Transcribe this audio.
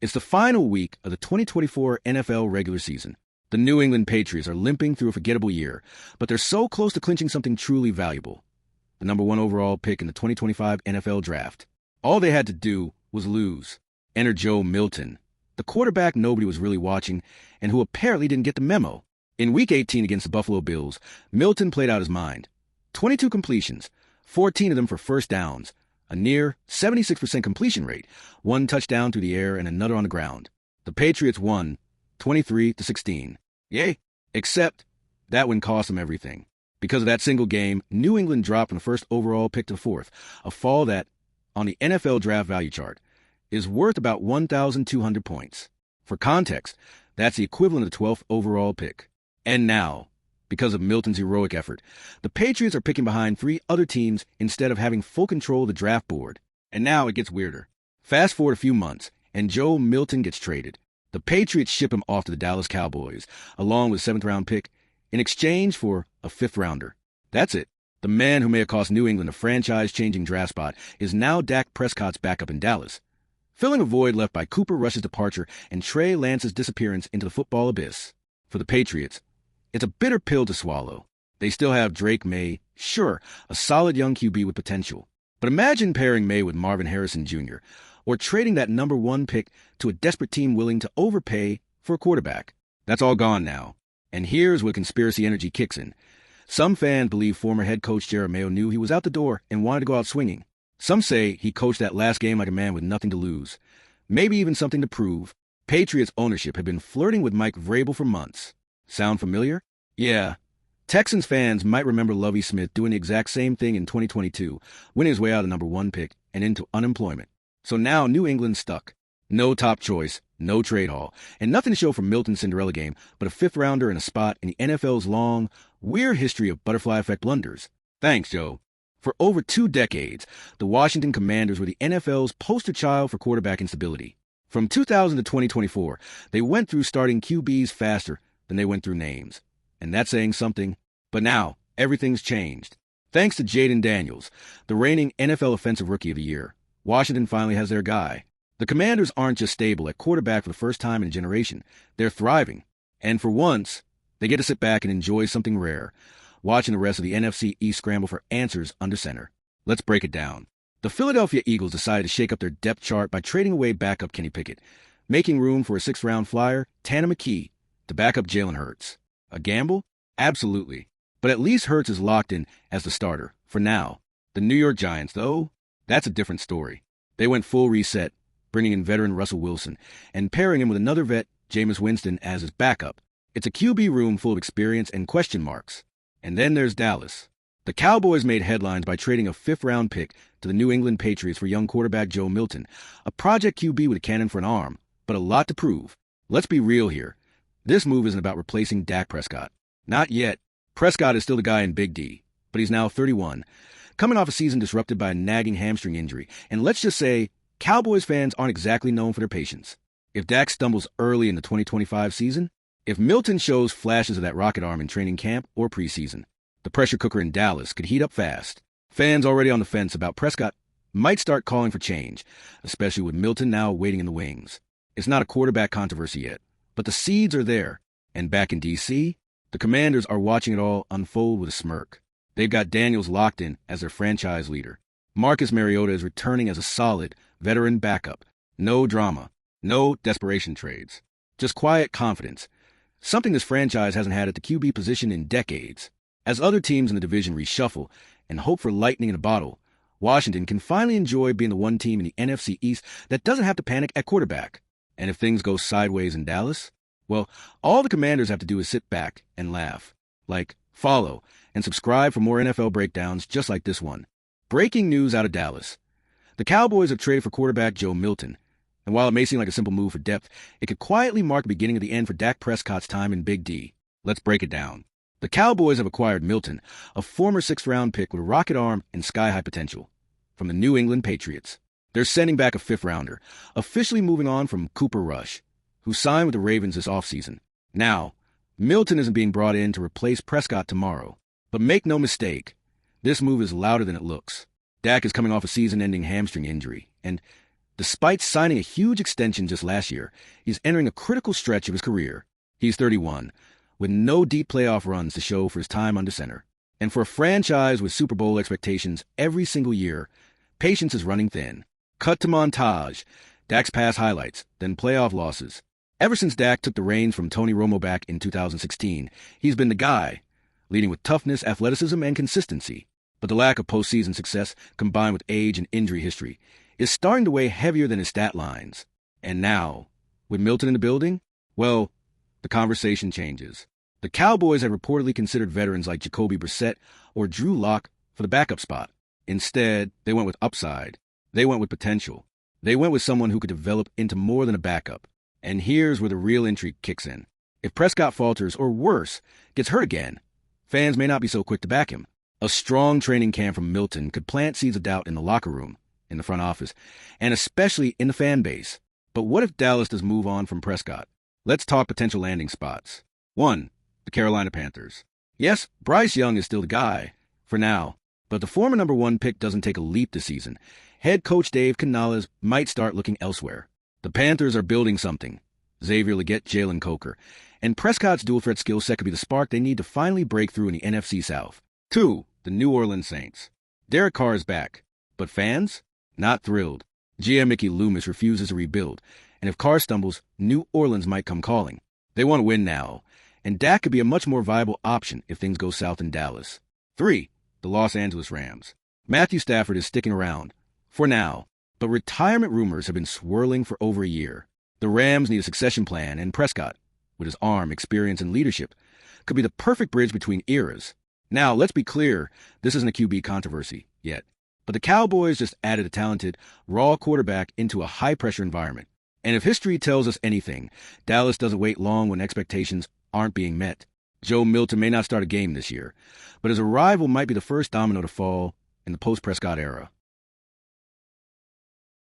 It's the final week of the 2024 NFL regular season. The New England Patriots are limping through a forgettable year, but they're so close to clinching something truly valuable. The number 1 overall pick in the 2025 NFL Draft. All they had to do was lose. Enter Joe Milton, the quarterback nobody was really watching and who apparently didn't get the memo. In Week 18 against the Buffalo Bills, Milton played out his mind. 22 completions, 14 of them for first downs, a near 76% completion rate, 1 touchdown through the air and another on the ground. The Patriots won 23-16. Yay! Except that win cost them everything. Because of that single game, New England dropped from the first overall pick to the 4th, a fall that, on the NFL draft value chart, is worth about 1,200 points. For context, that's the equivalent of the 12th overall pick. And now, because of Milton's heroic effort, the Patriots are picking behind 3 other teams instead of having full control of the draft board. And now it gets weirder. Fast forward a few months, and Joe Milton gets traded. The Patriots ship him off to the Dallas Cowboys, along with a 7th-round pick, in exchange for a 5th-rounder. That's it. The man who may have cost New England a franchise-changing draft spot is now Dak Prescott's backup in Dallas, filling a void left by Cooper Rush's departure and Trey Lance's disappearance into the football abyss. For the Patriots, it's a bitter pill to swallow. They still have Drake May, sure, a solid young QB with potential. But imagine pairing May with Marvin Harrison Jr., or trading that number 1 pick to a desperate team willing to overpay for a quarterback. That's all gone now. And here's where conspiracy energy kicks in. Some fans believe former head coach Jerry Mayo knew he was out the door and wanted to go out swinging. Some say he coached that last game like a man with nothing to lose. Maybe even something to prove. Patriots ownership had been flirting with Mike Vrabel for months. Sound familiar? Yeah. Texans fans might remember Lovie Smith doing the exact same thing in 2022, winning his way out of the number 1 pick and into unemployment. So now New England's stuck. No top choice, no trade haul, and nothing to show for Milton's Cinderella game but a 5th-rounder and a spot in the NFL's long, weird history of butterfly effect blunders. Thanks, Joe. For over 2 decades, the Washington Commanders were the NFL's poster child for quarterback instability. From 2000 to 2024, they went through starting QBs faster than they went through names. And that's saying something. But now, everything's changed. Thanks to Jaden Daniels, the reigning NFL Offensive Rookie of the Year, Washington finally has their guy. The Commanders aren't just stable at quarterback for the first time in a generation. They're thriving. And for once, they get to sit back and enjoy something rare, watching the rest of the NFC East scramble for answers under center. Let's break it down. The Philadelphia Eagles decided to shake up their depth chart by trading away backup Kenny Pickett, making room for a 6th-round flyer, Tanner McKee, to back up Jalen Hurts. A gamble? Absolutely. But at least Hurts is locked in as the starter, for now. The New York Giants, though, that's a different story. They went full reset, bringing in veteran Russell Wilson, and pairing him with another vet, Jameis Winston, as his backup. It's a QB room full of experience and question marks. And then there's Dallas. The Cowboys made headlines by trading a 5th-round pick to the New England Patriots for young quarterback Joe Milton, a project QB with a cannon for an arm, but a lot to prove. Let's be real here. This move isn't about replacing Dak Prescott. Not yet. Prescott is still the guy in Big D, but he's now 31, coming off a season disrupted by a nagging hamstring injury, and let's just say, Cowboys fans aren't exactly known for their patience. If Dak stumbles early in the 2025 season, if Milton shows flashes of that rocket arm in training camp or preseason, the pressure cooker in Dallas could heat up fast. Fans already on the fence about Prescott might start calling for change, especially with Milton now waiting in the wings. It's not a quarterback controversy yet, but the seeds are there. And back in D.C., the Commanders are watching it all unfold with a smirk. They've got Daniels locked in as their franchise leader. Marcus Mariota is returning as a solid, veteran backup. No drama. No desperation trades. Just quiet confidence. Something this franchise hasn't had at the QB position in decades. As other teams in the division reshuffle and hope for lightning in a bottle, Washington can finally enjoy being the one team in the NFC East that doesn't have to panic at quarterback. And if things go sideways in Dallas, well, all the Commanders have to do is sit back and laugh. Like, follow, and subscribe for more NFL breakdowns just like this one. Breaking news out of Dallas. The Cowboys have traded for quarterback Joe Milton. And while it may seem like a simple move for depth, it could quietly mark the beginning of the end for Dak Prescott's time in Big D. Let's break it down. The Cowboys have acquired Milton, a former 6th-round pick with a rocket arm and sky-high potential, from the New England Patriots. They're sending back a 5th-rounder, officially moving on from Cooper Rush, who signed with the Ravens this offseason. Now, Milton isn't being brought in to replace Prescott tomorrow. But make no mistake, this move is louder than it looks. Dak is coming off a season-ending hamstring injury, and Despite signing a huge extension just last year, he's entering a critical stretch of his career. He's 31, with no deep playoff runs to show for his time under center. And for a franchise with Super Bowl expectations every single year, patience is running thin. Cut to montage, Dak's past highlights, then playoff losses. Ever since Dak took the reins from Tony Romo back in 2016, he's been the guy, leading with toughness, athleticism, and consistency. But the lack of postseason success, combined with age and injury history, is starting to weigh heavier than his stat lines. And now, with Milton in the building, well, the conversation changes. The Cowboys had reportedly considered veterans like Jacoby Brissett or Drew Lock for the backup spot. Instead, they went with upside. They went with potential. They went with someone who could develop into more than a backup. And here's where the real intrigue kicks in. If Prescott falters, or worse, gets hurt again, fans may not be so quick to back him. A strong training camp from Milton could plant seeds of doubt in the locker room, in the front office, and especially in the fan base. But what if Dallas does move on from Prescott? Let's talk potential landing spots. 1. The Carolina Panthers. Yes, Bryce Young is still the guy, for now, but the former number 1 pick doesn't take a leap this season. Head coach Dave Canales might start looking elsewhere. The Panthers are building something. Xavier Legette, Jalen Coker, and Prescott's dual threat skill set could be the spark they need to finally break through in the NFC South. 2. The New Orleans Saints. Derek Carr is back, but fans? Not thrilled. GM Mickey Loomis refuses to rebuild, and if Carr stumbles, New Orleans might come calling. They want to win now, and Dak could be a much more viable option if things go south in Dallas. 3. The Los Angeles Rams. Matthew Stafford is sticking around, for now, but retirement rumors have been swirling for over a year. The Rams need a succession plan, and Prescott, with his arm, experience, and leadership, could be the perfect bridge between eras. Now, let's be clear, this isn't a QB controversy yet. But the Cowboys just added a talented, raw quarterback into a high-pressure environment. And if history tells us anything, Dallas doesn't wait long when expectations aren't being met. Joe Milton may not start a game this year, but his arrival might be the first domino to fall in the post-Prescott era.